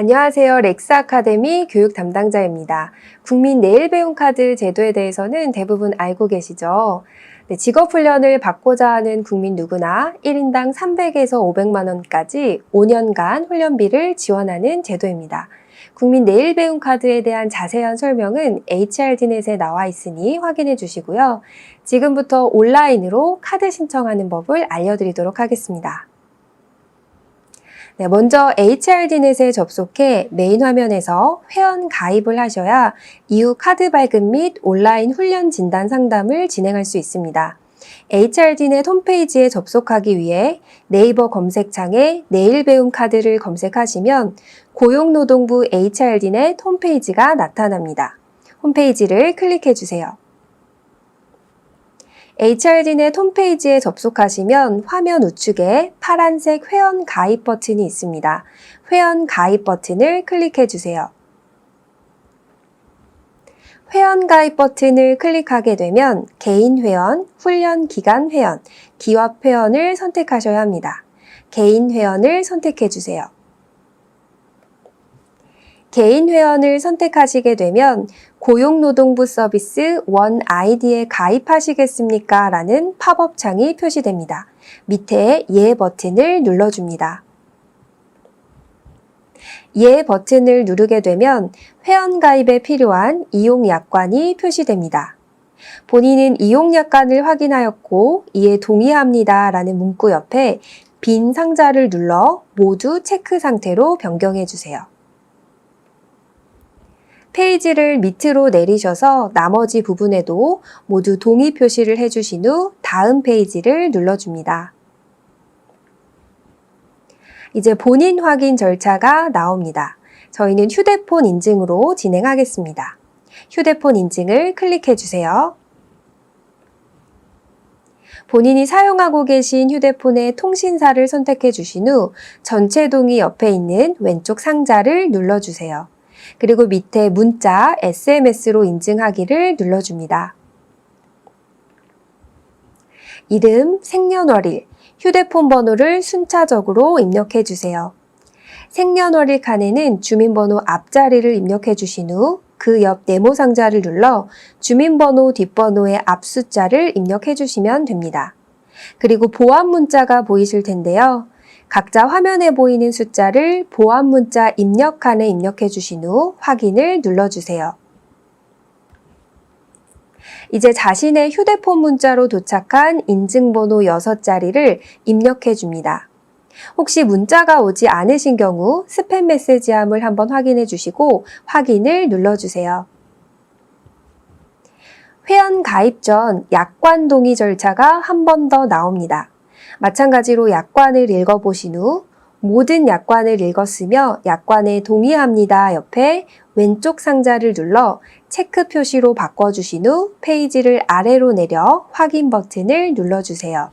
안녕하세요. 렉스 아카데미 교육 담당자입니다. 국민 내일 배움 카드 제도에 대해서는 대부분 알고 계시죠? 네, 직업훈련을 받고자 하는 국민 누구나 1인당 300에서 500만 원까지 5년간 훈련비를 지원하는 제도입니다. 국민 내일 배움 카드에 대한 자세한 설명은 HRD넷에 나와 있으니 확인해 주시고요. 지금부터 온라인으로 카드 신청하는 법을 알려드리도록 하겠습니다. 네, 먼저 HRD넷에 접속해 메인 화면에서 회원 가입을 하셔야 이후 카드 발급 및 온라인 훈련 진단 상담을 진행할 수 있습니다. HRD넷 홈페이지에 접속하기 위해 네이버 검색창에 내일 배움 카드를 검색하시면 고용노동부 HRD넷 홈페이지가 나타납니다. 홈페이지를 클릭해 주세요. HRD넷 홈페이지에 접속하시면 화면 우측에 파란색 회원 가입 버튼이 있습니다. 회원 가입 버튼을 클릭해 주세요. 회원 가입 버튼을 클릭하게 되면 개인 회원, 훈련 기간 회원, 기업 회원을 선택하셔야 합니다. 개인 회원을 선택해 주세요. 개인 회원을 선택하시게 되면 고용노동부 서비스 원 아이디에 가입하시겠습니까? 라는 팝업 창이 표시됩니다. 밑에 예 버튼을 눌러줍니다. 예 버튼을 누르게 되면 회원 가입에 필요한 이용 약관이 표시됩니다. 본인은 이용 약관을 확인하였고 이에 동의합니다 라는 문구 옆에 빈 상자를 눌러 모두 체크 상태로 변경해 주세요. 페이지를 밑으로 내리셔서 나머지 부분에도 모두 동의 표시를 해주신 후 다음 페이지를 눌러줍니다. 이제 본인 확인 절차가 나옵니다. 저희는 휴대폰 인증으로 진행하겠습니다. 휴대폰 인증을 클릭해 주세요. 본인이 사용하고 계신 휴대폰의 통신사를 선택해 주신 후 전체 동의 옆에 있는 왼쪽 상자를 눌러주세요. 그리고 밑에 문자, SMS로 인증하기를 눌러줍니다. 이름, 생년월일, 휴대폰 번호를 순차적으로 입력해 주세요. 생년월일 칸에는 주민번호 앞자리를 입력해 주신 후 그 옆 네모 상자를 눌러 주민번호 뒷번호의 앞숫자를 입력해 주시면 됩니다. 그리고 보안 문자가 보이실 텐데요. 각자 화면에 보이는 숫자를 보안 문자 입력칸에 입력해 주신 후 확인을 눌러주세요. 이제 자신의 휴대폰 문자로 도착한 인증번호 6자리를 입력해 줍니다. 혹시 문자가 오지 않으신 경우 스팸 메시지함을 한번 확인해 주시고 확인을 눌러주세요. 회원 가입 전 약관 동의 절차가 한 번 더 나옵니다. 마찬가지로 약관을 읽어보신 후 모든 약관을 읽었으며 약관에 동의합니다 옆에 왼쪽 상자를 눌러 체크 표시로 바꿔주신 후 페이지를 아래로 내려 확인 버튼을 눌러주세요.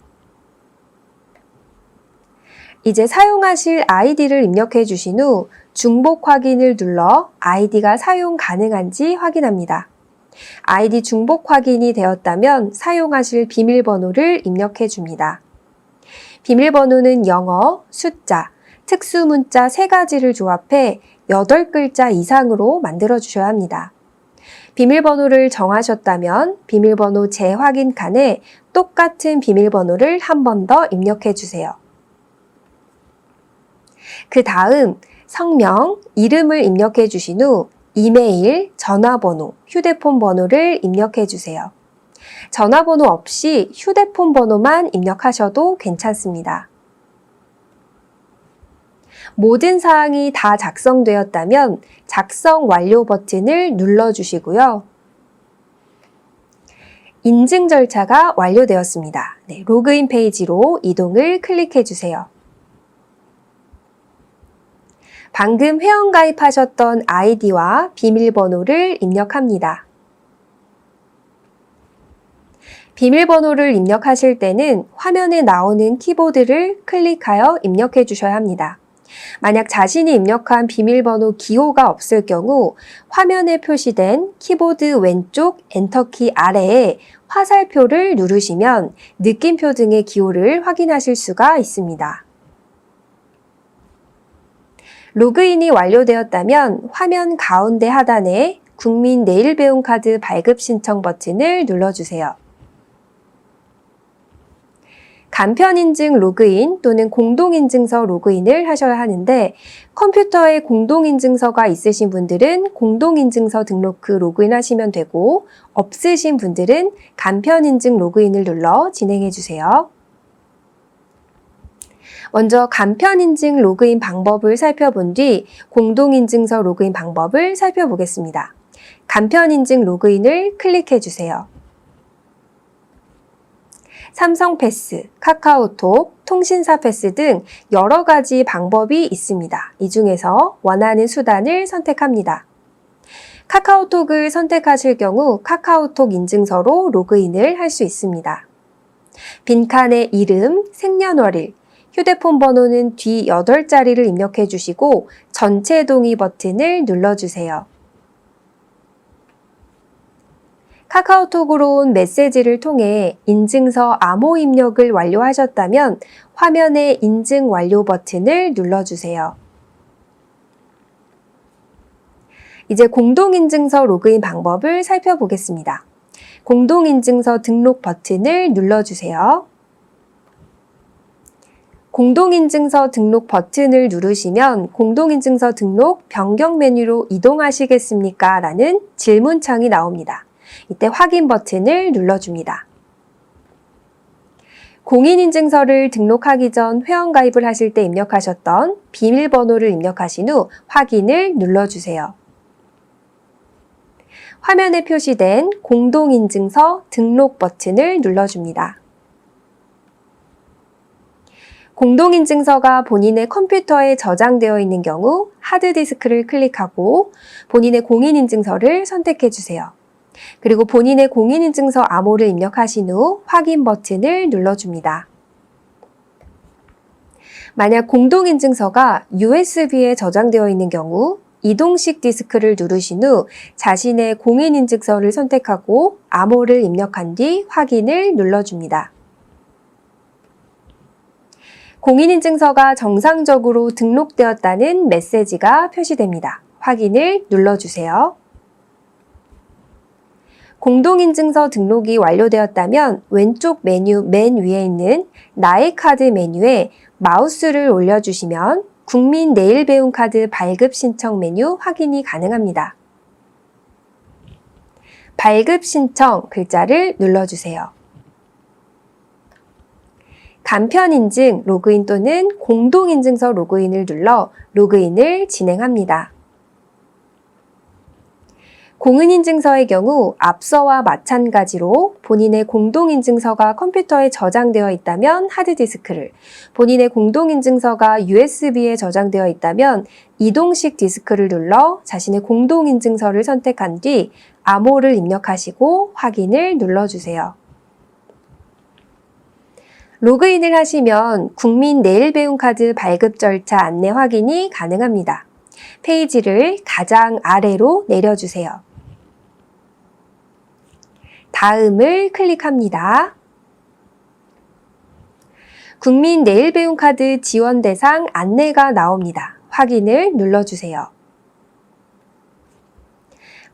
이제 사용하실 아이디를 입력해 주신 후 중복 확인을 눌러 아이디가 사용 가능한지 확인합니다. 아이디 중복 확인이 되었다면 사용하실 비밀번호를 입력해 줍니다. 비밀번호는 영어, 숫자, 특수문자 3가지를 조합해 8글자 이상으로 만들어 주셔야 합니다. 비밀번호를 정하셨다면 비밀번호 재확인 칸에 똑같은 비밀번호를 한 번 더 입력해 주세요. 그 다음 성명, 이름을 입력해 주신 후 이메일, 전화번호, 휴대폰 번호를 입력해 주세요. 전화번호 없이 휴대폰 번호만 입력하셔도 괜찮습니다. 모든 사항이 다 작성되었다면 작성 완료 버튼을 눌러주시고요. 인증 절차가 완료되었습니다. 네, 로그인 페이지로 이동을 클릭해 주세요. 방금 회원 가입하셨던 아이디와 비밀번호를 입력합니다. 비밀번호를 입력하실 때는 화면에 나오는 키보드를 클릭하여 입력해 주셔야 합니다. 만약 자신이 입력한 비밀번호 기호가 없을 경우 화면에 표시된 키보드 왼쪽 엔터키 아래에 화살표를 누르시면 느낌표 등의 기호를 확인하실 수가 있습니다. 로그인이 완료되었다면 화면 가운데 하단에 국민 내일 배움 카드 발급 신청 버튼을 눌러주세요. 간편인증 로그인 또는 공동인증서 로그인을 하셔야 하는데 컴퓨터에 공동인증서가 있으신 분들은 공동인증서 등록 후 로그인 하시면 되고 없으신 분들은 간편인증 로그인을 눌러 진행해 주세요. 먼저 간편인증 로그인 방법을 살펴본 뒤 공동인증서 로그인 방법을 살펴보겠습니다. 간편인증 로그인을 클릭해 주세요. 삼성 패스, 카카오톡, 통신사 패스 등 여러 가지 방법이 있습니다. 이 중에서 원하는 수단을 선택합니다. 카카오톡을 선택하실 경우 카카오톡 인증서로 로그인을 할 수 있습니다. 빈칸에 이름, 생년월일, 휴대폰 번호는 뒤 8자리를 입력해 주시고 전체 동의 버튼을 눌러주세요. 카카오톡으로 온 메시지를 통해 인증서 암호 입력을 완료하셨다면 화면의 인증 완료 버튼을 눌러주세요. 이제 공동인증서 로그인 방법을 살펴보겠습니다. 공동인증서 등록 버튼을 눌러주세요. 공동인증서 등록 버튼을 누르시면 공동인증서 등록 변경 메뉴로 이동하시겠습니까? 라는 질문창이 나옵니다. 이때 확인 버튼을 눌러줍니다. 공인인증서를 등록하기 전 회원가입을 하실 때 입력하셨던 비밀번호를 입력하신 후 확인을 눌러주세요. 화면에 표시된 공동인증서 등록 버튼을 눌러줍니다. 공동인증서가 본인의 컴퓨터에 저장되어 있는 경우 하드디스크를 클릭하고 본인의 공인인증서를 선택해 주세요. 그리고 본인의 공인인증서 암호를 입력하신 후 확인 버튼을 눌러줍니다. 만약 공동인증서가 USB에 저장되어 있는 경우 이동식 디스크를 누르신 후 자신의 공인인증서를 선택하고 암호를 입력한 뒤 확인을 눌러줍니다. 공인인증서가 정상적으로 등록되었다는 메시지가 표시됩니다. 확인을 눌러주세요. 공동인증서 등록이 완료되었다면 왼쪽 메뉴 맨 위에 있는 나의 카드 메뉴에 마우스를 올려주시면 국민 내일 배움 카드 발급 신청 메뉴 확인이 가능합니다. 발급 신청 글자를 눌러주세요. 간편인증 로그인 또는 공동인증서 로그인을 눌러 로그인을 진행합니다. 공인인증서의 경우 앞서와 마찬가지로 본인의 공동인증서가 컴퓨터에 저장되어 있다면 하드디스크를, 본인의 공동인증서가 USB에 저장되어 있다면 이동식 디스크를 눌러 자신의 공동인증서를 선택한 뒤 암호를 입력하시고 확인을 눌러주세요. 로그인을 하시면 국민 내일 배움 카드 발급 절차 안내 확인이 가능합니다. 페이지를 가장 아래로 내려주세요. 다음을 클릭합니다. 국민 내일 배움 카드 지원 대상 안내가 나옵니다. 확인을 눌러주세요.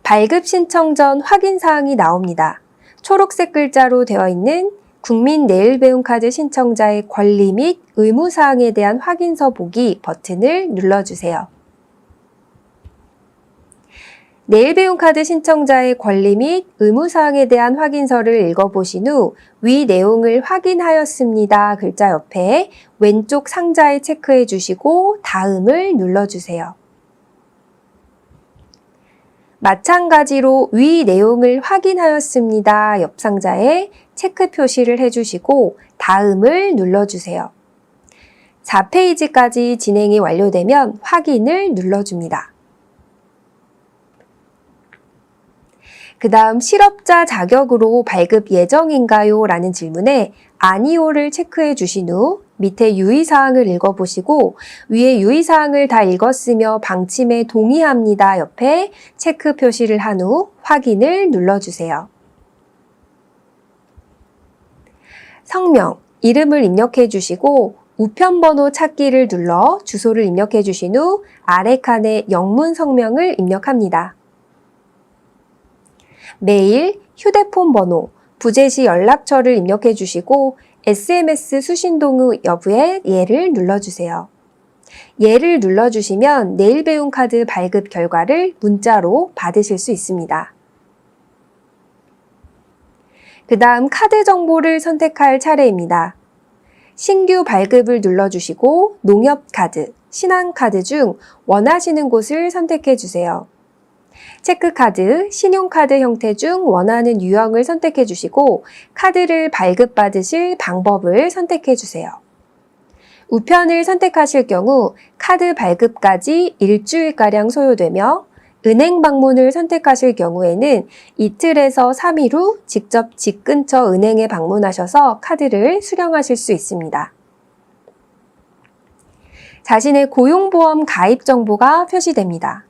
발급 신청 전 확인 사항이 나옵니다. 초록색 글자로 되어 있는 국민 내일 배움 카드 신청자의 권리 및 의무 사항에 대한 확인서 보기 버튼을 눌러주세요. 내일 배움 카드 신청자의 권리 및 의무 사항에 대한 확인서를 읽어보신 후 위 내용을 확인하였습니다 글자 옆에 왼쪽 상자에 체크해 주시고 다음을 눌러주세요. 마찬가지로 위 내용을 확인하였습니다 옆 상자에 체크 표시를 해주시고 다음을 눌러주세요. 4페이지까지 진행이 완료되면 확인을 눌러줍니다. 그 다음 실업자 자격으로 발급 예정인가요? 라는 질문에 아니오를 체크해 주신 후 밑에 유의사항을 읽어보시고 위에 유의사항을 다 읽었으며 방침에 동의합니다 옆에 체크 표시를 한 후 확인을 눌러주세요. 성명, 이름을 입력해 주시고 우편번호 찾기를 눌러 주소를 입력해 주신 후 아래 칸에 영문 성명을 입력합니다. 메일, 휴대폰 번호, 부재시 연락처를 입력해 주시고 SMS 수신동 여부에 예를 눌러주세요. 예를 눌러주시면 내일 배움 카드 발급 결과를 문자로 받으실 수 있습니다. 그 다음 카드 정보를 선택할 차례입니다. 신규 발급을 눌러주시고 농협카드, 신한카드 중 원하시는 곳을 선택해 주세요. 체크카드, 신용카드 형태 중 원하는 유형을 선택해 주시고 카드를 발급받으실 방법을 선택해 주세요. 우편을 선택하실 경우 카드 발급까지 일주일가량 소요되며 은행 방문을 선택하실 경우에는 이틀에서 3일 후 직접 집 근처 은행에 방문하셔서 카드를 수령하실 수 있습니다. 자신의 고용보험 가입 정보가 표시됩니다.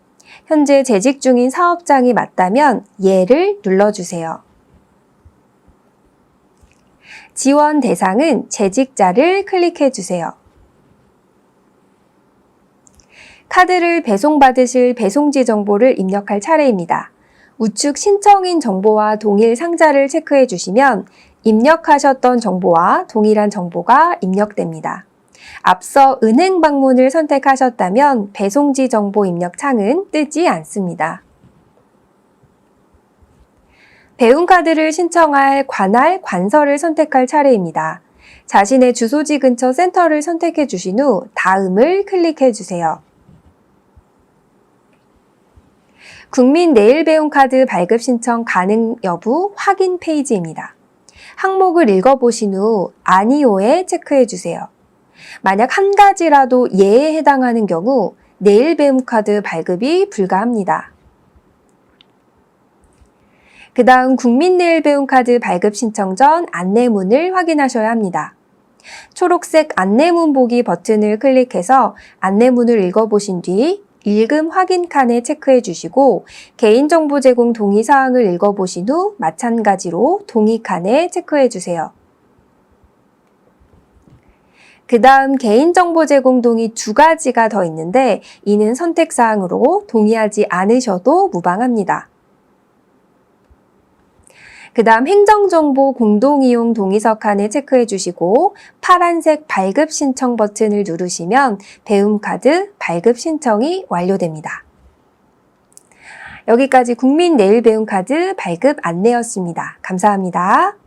현재 재직 중인 사업장이 맞다면 예를 눌러주세요. 지원 대상은 재직자를 클릭해 주세요. 카드를 배송받으실 배송지 정보를 입력할 차례입니다. 우측 신청인 정보와 동일 상자를 체크해 주시면 입력하셨던 정보와 동일한 정보가 입력됩니다. 앞서 은행 방문을 선택하셨다면 배송지 정보 입력 창은 뜨지 않습니다. 배움카드를 신청할 관할 관서를 선택할 차례입니다. 자신의 주소지 근처 센터를 선택해 주신 후 다음을 클릭해 주세요. 국민 내일 배움 카드 발급 신청 가능 여부 확인 페이지입니다. 항목을 읽어보신 후 아니오에 체크해 주세요. 만약 한 가지라도 예에 해당하는 경우 내일 배움 카드 발급이 불가합니다. 그 다음 국민 내일 배움 카드 발급 신청 전 안내문을 확인하셔야 합니다. 초록색 안내문 보기 버튼을 클릭해서 안내문을 읽어보신 뒤 읽음 확인 칸에 체크해 주시고 개인정보 제공 동의사항을 읽어보신 후 마찬가지로 동의 칸에 체크해 주세요. 그 다음 개인정보 제공 동의 2가지가 더 있는데 이는 선택사항으로 동의하지 않으셔도 무방합니다. 그 다음 행정정보 공동이용 동의서 칸에 체크해 주시고 파란색 발급 신청 버튼을 누르시면 배움카드 발급 신청이 완료됩니다. 여기까지 국민 내일 배움카드 발급 안내였습니다. 감사합니다.